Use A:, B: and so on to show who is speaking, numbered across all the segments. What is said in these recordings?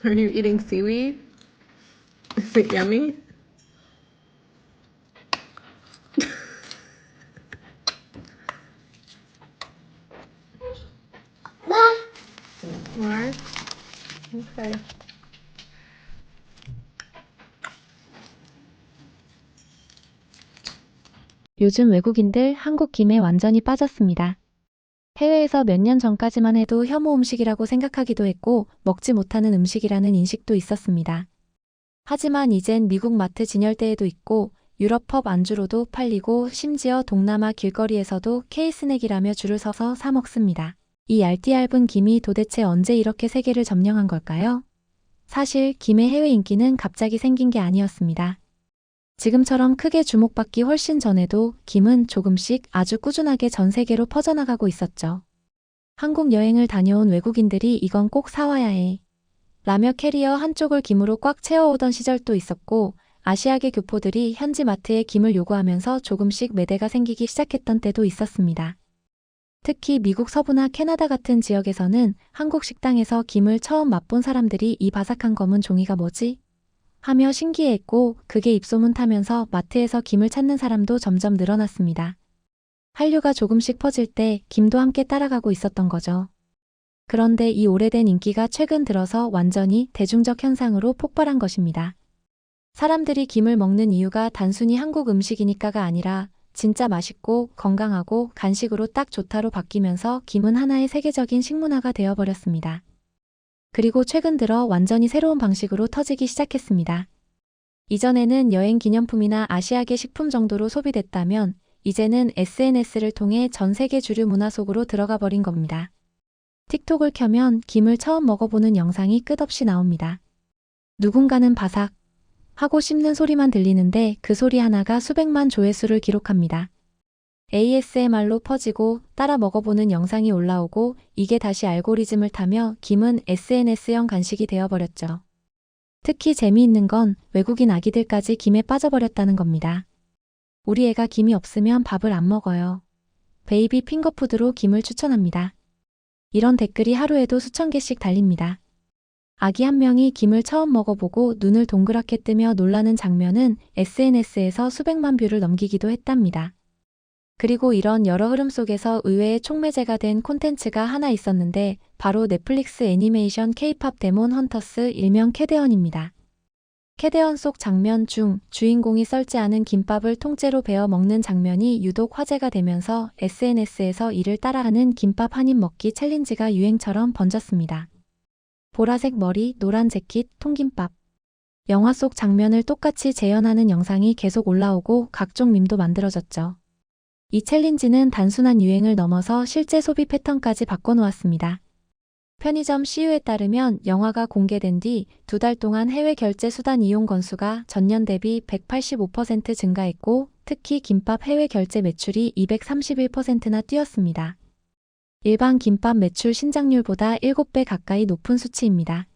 A: Are you eating seaweed? Is it yummy? More? Okay.
B: 요즘 외국인들 한국 김에 완전히 빠졌습니다. 해외에서 몇 년 전까지만 해도 혐오 음식이라고 생각하기도 했고 먹지 못하는 음식이라는 인식도 있었습니다. 하지만 이젠 미국 마트 진열대에도 있고 유럽 펍 안주로도 팔리고 심지어 동남아 길거리에서도 K-스낵이라며 줄을 서서 사 먹습니다. 이 얇디 얇은 김이 도대체 언제 이렇게 세계를 점령한 걸까요? 사실 김의 해외 인기는 갑자기 생긴 게 아니었습니다. 지금처럼 크게 주목받기 훨씬 전에도 김은 조금씩 아주 꾸준하게 전 세계로 퍼져나가고 있었죠. 한국 여행을 다녀온 외국인들이 이건 꼭 사와야 해 라며 캐리어 한쪽을 김으로 꽉 채워오던 시절도 있었고 아시아계 교포들이 현지 마트에 김을 요구하면서 조금씩 매대가 생기기 시작했던 때도 있었습니다. 특히 미국 서부나 캐나다 같은 지역에서는 한국 식당에서 김을 처음 맛본 사람들이 이 바삭한 검은 종이가 뭐지? 하며 신기해했고 그게 입소문 타면서 마트에서 김을 찾는 사람도 점점 늘어났습니다. 한류가 조금씩 퍼질 때 김도 함께 따라가고 있었던 거죠. 그런데 이 오래된 인기가 최근 들어서 완전히 대중적 현상으로 폭발한 것입니다. 사람들이 김을 먹는 이유가 단순히 한국 음식이니까가 아니라 진짜 맛있고 건강하고 간식으로 딱 좋다로 바뀌면서 김은 하나의 세계적인 식문화가 되어버렸습니다. 그리고 최근 들어 완전히 새로운 방식으로 터지기 시작했습니다. 이전에는 여행 기념품이나 아시아계 식품 정도로 소비됐다면 이제는 SNS를 통해 전 세계 주류 문화 속으로 들어가 버린 겁니다. 틱톡을 켜면 김을 처음 먹어보는 영상이 끝없이 나옵니다. 누군가는 바삭 하고 씹는 소리만 들리는데 그 소리 하나가 수백만 조회수를 기록합니다. ASMR로 퍼지고 따라 먹어보는 영상이 올라오고 이게 다시 알고리즘을 타며 김은 SNS형 간식이 되어버렸죠. 특히 재미있는 건 외국인 아기들까지 김에 빠져버렸다는 겁니다. 우리 애가 김이 없으면 밥을 안 먹어요. 베이비 핑거푸드로 김을 추천합니다. 이런 댓글이 하루에도 수천 개씩 달립니다. 아기 한 명이 김을 처음 먹어보고 눈을 동그랗게 뜨며 놀라는 장면은 SNS에서 수백만 뷰를 넘기기도 했답니다. 그리고 이런 여러 흐름 속에서 의외의 촉매제가 된 콘텐츠가 하나 있었는데 바로 넷플릭스 애니메이션 K-팝 데몬 헌터스 일명 캐데언입니다. 캐데언 속 장면 중 주인공이 썰지 않은 김밥을 통째로 베어 먹는 장면이 유독 화제가 되면서 SNS에서 이를 따라하는 김밥 한 입 먹기 챌린지가 유행처럼 번졌습니다. 보라색 머리, 노란 재킷, 통김밥. 영화 속 장면을 똑같이 재현하는 영상이 계속 올라오고 각종 밈도 만들어졌죠. 이 챌린지는 단순한 유행을 넘어서 실제 소비 패턴까지 바꿔놓았습니다. 편의점 CU에 따르면 영화가 공개된 뒤 2달 동안 해외 결제 수단 이용 건수가 전년 대비 185% 증가했고 특히 김밥 해외 결제 매출이 231%나 뛰었습니다. 일반 김밥 매출 신장률보다 7배 가까이 높은 수치입니다.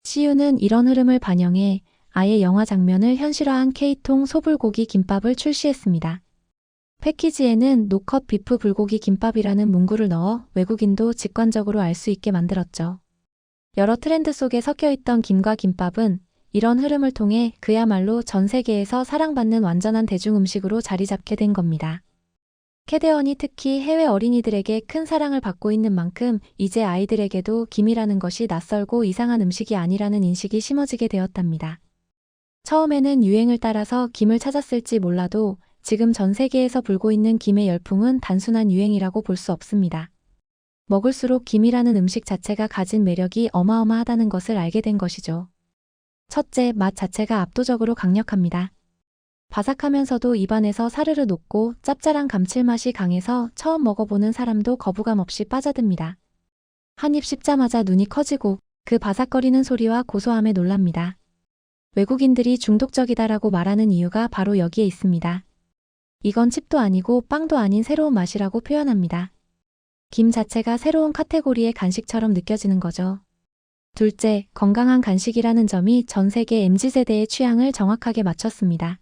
B: CU는 이런 흐름을 반영해 아예 영화 장면을 현실화한 K통 소불고기 김밥을 출시했습니다. 패키지에는 노컷 비프 불고기 김밥이라는 문구를 넣어 외국인도 직관적으로 알 수 있게 만들었죠. 여러 트렌드 속에 섞여있던 김과 김밥은 이런 흐름을 통해 그야말로 전 세계에서 사랑받는 완전한 대중음식으로 자리 잡게 된 겁니다. 캐데언이 특히 해외 어린이들에게 큰 사랑을 받고 있는 만큼 이제 아이들에게도 김이라는 것이 낯설고 이상한 음식이 아니라는 인식이 심어지게 되었답니다. 처음에는 유행을 따라서 김을 찾았을지 몰라도 지금 전 세계에서 불고 있는 김의 열풍은 단순한 유행이라고 볼 수 없습니다. 먹을수록 김이라는 음식 자체가 가진 매력이 어마어마하다는 것을 알게 된 것이죠. 첫째, 맛 자체가 압도적으로 강력합니다. 바삭하면서도 입안에서 사르르 녹고 짭짤한 감칠맛이 강해서 처음 먹어보는 사람도 거부감 없이 빠져듭니다. 한 입 씹자마자 눈이 커지고 그 바삭거리는 소리와 고소함에 놀랍니다. 외국인들이 중독적이다라고 말하는 이유가 바로 여기에 있습니다. 이건 칩도 아니고 빵도 아닌 새로운 맛이라고 표현합니다. 김 자체가 새로운 카테고리의 간식처럼 느껴지는 거죠. 둘째, 건강한 간식이라는 점이 전 세계 MZ세대의 취향을 정확하게 맞췄습니다.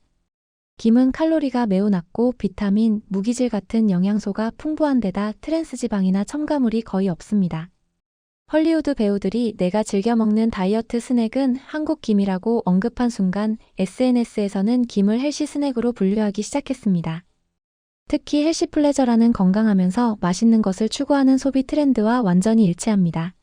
B: 김은 칼로리가 매우 낮고 비타민, 무기질 같은 영양소가 풍부한 데다 트랜스지방이나 첨가물이 거의 없습니다. 헐리우드 배우들이 내가 즐겨 먹는 다이어트 스낵은 한국 김이라고 언급한 순간 SNS에서는 김을 헬시 스낵으로 분류하기 시작했습니다. 특히 헬시 플레저라는 건강하면서 맛있는 것을 추구하는 소비 트렌드와 완전히 일치합니다.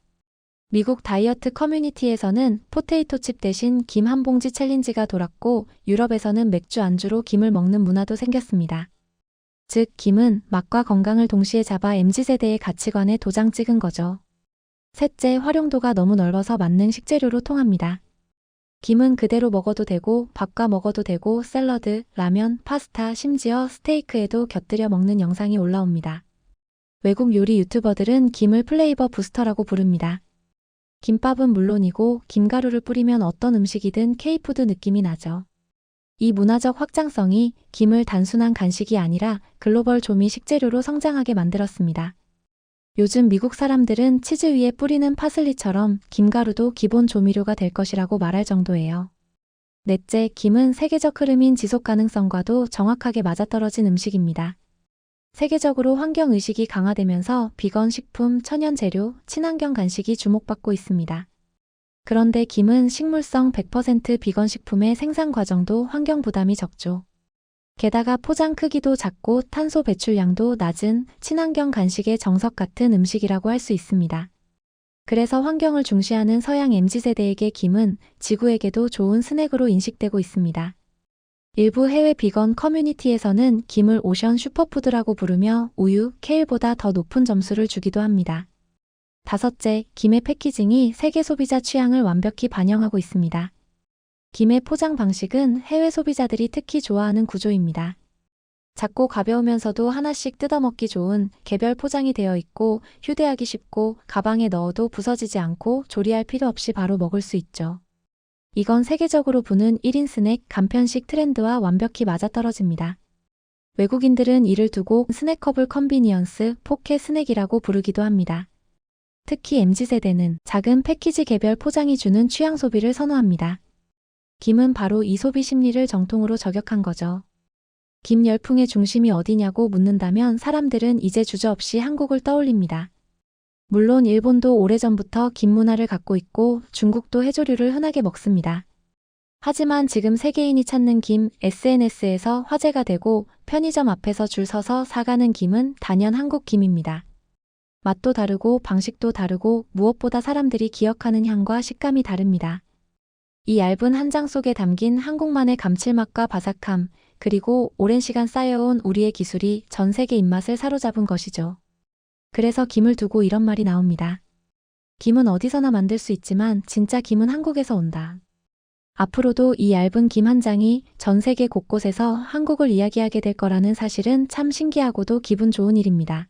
B: 미국 다이어트 커뮤니티에서는 포테이토 칩 대신 김 한 봉지 챌린지가 돌았고 유럽에서는 맥주 안주로 김을 먹는 문화도 생겼습니다. 즉, 김은 맛과 건강을 동시에 잡아 MZ세대의 가치관에 도장 찍은 거죠. 셋째, 활용도가 너무 넓어서 만능 식재료로 통합니다. 김은 그대로 먹어도 되고 밥과 먹어도 되고 샐러드, 라면, 파스타, 심지어 스테이크에도 곁들여 먹는 영상이 올라옵니다. 외국 요리 유튜버들은 김을 플레이버 부스터라고 부릅니다. 김밥은 물론이고 김가루를 뿌리면 어떤 음식이든 K푸드 느낌이 나죠. 이 문화적 확장성이 김을 단순한 간식이 아니라 글로벌 조미 식재료로 성장하게 만들었습니다. 요즘 미국 사람들은 치즈 위에 뿌리는 파슬리처럼 김가루도 기본 조미료가 될 것이라고 말할 정도예요. 넷째, 김은 세계적 흐름인 지속 가능성과도 정확하게 맞아떨어진 음식입니다. 세계적으로 환경의식이 강화되면서 비건 식품, 천연 재료, 친환경 간식이 주목받고 있습니다. 그런데 김은 식물성 100% 비건 식품의 생산 과정도 환경 부담이 적죠. 게다가 포장 크기도 작고 탄소 배출량도 낮은 친환경 간식의 정석 같은 음식이라고 할 수 있습니다. 그래서 환경을 중시하는 서양 MZ세대에게 김은 지구에게도 좋은 스낵으로 인식되고 있습니다. 일부 해외 비건 커뮤니티에서는 김을 오션 슈퍼푸드라고 부르며 우유, 케일보다 더 높은 점수를 주기도 합니다. 다섯째, 김의 패키징이 세계 소비자 취향을 완벽히 반영하고 있습니다. 김의 포장 방식은 해외 소비자들이 특히 좋아하는 구조입니다. 작고 가벼우면서도 하나씩 뜯어먹기 좋은 개별 포장이 되어 있고 휴대하기 쉽고 가방에 넣어도 부서지지 않고 조리할 필요 없이 바로 먹을 수 있죠. 이건 세계적으로 부는 1인 스낵 간편식 트렌드와 완벽히 맞아떨어집니다. 외국인들은 이를 두고 스낵커블 컨비니언스, 포켓 스낵이라고 부르기도 합니다. 특히 MZ세대는 작은 패키지 개별 포장이 주는 취향 소비를 선호합니다. 김은 바로 이 소비 심리를 정통으로 저격한 거죠. 김 열풍의 중심이 어디냐고 묻는다면 사람들은 이제 주저없이 한국을 떠올립니다. 물론 일본도 오래전부터 김 문화를 갖고 있고 중국도 해조류를 흔하게 먹습니다. 하지만 지금 세계인이 찾는 김, SNS에서 화제가 되고 편의점 앞에서 줄 서서 사가는 김은 단연 한국 김입니다. 맛도 다르고 방식도 다르고 무엇보다 사람들이 기억하는 향과 식감이 다릅니다. 이 얇은 한 장 속에 담긴 한국만의 감칠맛과 바삭함, 그리고 오랜 시간 쌓여온 우리의 기술이 전 세계 입맛을 사로잡은 것이죠. 그래서 김을 두고 이런 말이 나옵니다. 김은 어디서나 만들 수 있지만 진짜 김은 한국에서 온다. 앞으로도 이 얇은 김 한 장이 전 세계 곳곳에서 한국을 이야기하게 될 거라는 사실은 참 신기하고도 기분 좋은 일입니다.